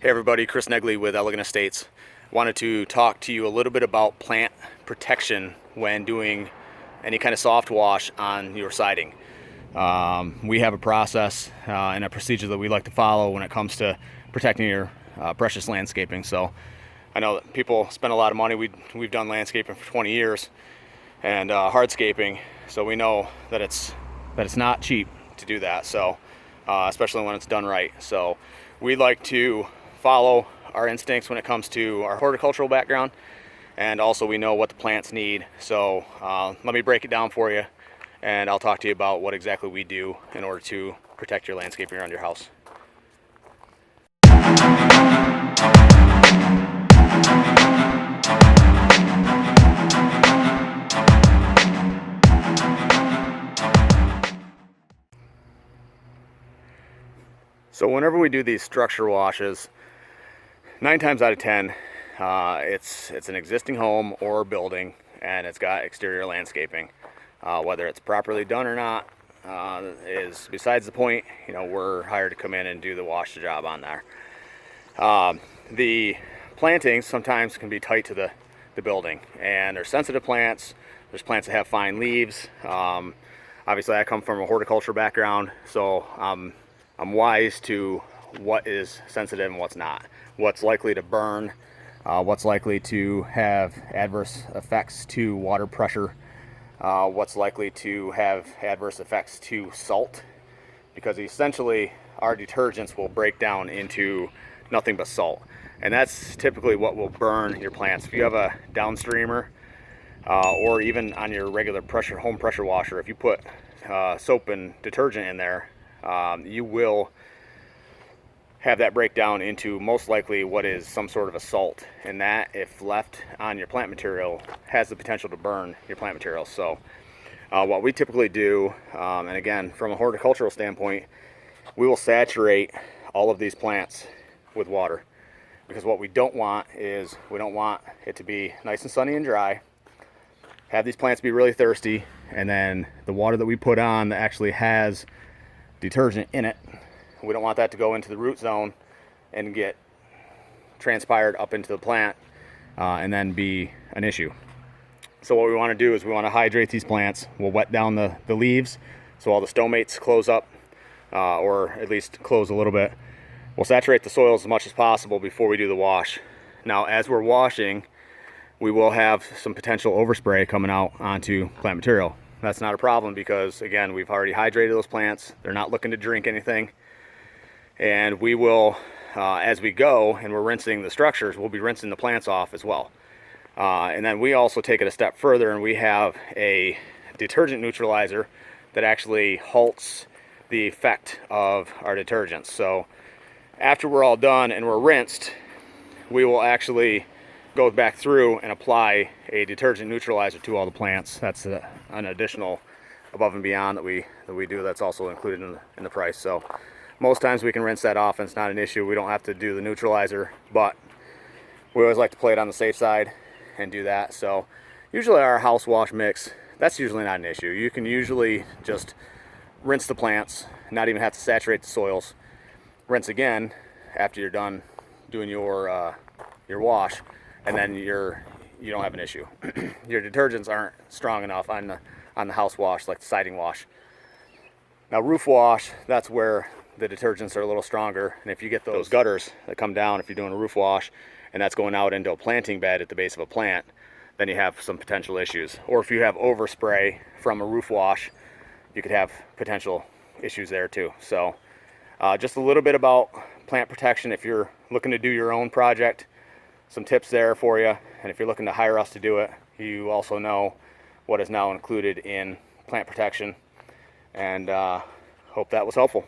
Hey everybody, Chris Negley with Elegant Estates. Wanted to talk to you a little bit about plant protection when doing any kind of soft wash on your siding. We have a process and a procedure that we like to follow when it comes to protecting your precious landscaping. So I know that people spend a lot of money. We've done landscaping for 20 years and hardscaping, so we know that it's not cheap to do that. So especially when it's done right. So we like to follow our instincts when it comes to our horticultural background, and also we know what the plants need. So let me break it down for you, and I'll talk to you about what exactly we do in order to protect your landscaping around your house. So whenever we do these structure washes, 9 times out of 10, it's an existing home or building, and it's got exterior landscaping. Whether it's properly done or not is besides the point. You know, we're hired to come in and do the wash job on there. The plantings sometimes can be tight to the building, and there's sensitive plants. There's plants that have fine leaves. Obviously, I come from a horticulture background, so I'm wise to what is sensitive and what's not, what's likely to burn, what's likely to have adverse effects to water pressure, what's likely to have adverse effects to salt, because essentially our detergents will break down into nothing but salt, and that's typically what will burn your plants. If you have a downstreamer or even on your regular home pressure washer, if you put soap and detergent in there, you will have that break down into most likely what is some sort of a salt, and that, if left on your plant material, has the potential to burn your plant material. So what we typically do, and again from a horticultural standpoint, we will saturate all of these plants with water, because what we don't want is, we don't want it to be nice and sunny and dry, have these plants be really thirsty, and then the water that we put on that actually has detergent in it, we don't want that to go into the root zone and get transpired up into the plant and then be an issue. So what we want to do is we want to hydrate these plants. We'll wet down the leaves so all the stomates close up, or at least close a little bit. We'll saturate the soil as much as possible before we do the wash. Now, as we're washing, we will have some potential overspray coming out onto plant material. That's not a problem, because again, we've already hydrated those plants. They're not looking to drink anything. And we will, as we go and we're rinsing the structures, we'll be rinsing the plants off as well. And then we also take it a step further, and we have a detergent neutralizer that actually halts the effect of our detergents. So after we're all done and we're rinsed, we will actually go back through and apply a detergent neutralizer to all the plants. That's an additional above and beyond that we do. That's also included in the price. So most times we can rinse that off and it's not an issue. We don't have to do the neutralizer, but we always like to play it on the safe side and do that. So usually our house wash mix, that's usually not an issue. You can usually just rinse the plants, not even have to saturate the soils, rinse again after you're done doing your wash, and then you don't have an issue. Your detergents aren't strong enough on the house wash, like the siding wash. Now roof wash, that's where the detergents are a little stronger, and if you get those gutters that come down, if you're doing a roof wash and that's going out into a planting bed at the base of a plant, then you have some potential issues. Or if you have overspray from a roof wash, you could have potential issues there too. So just a little bit about plant protection if you're looking to do your own project. Some tips there for you, and if you're looking to hire us to do it, you also know what is now included in plant protection, and hope that was helpful.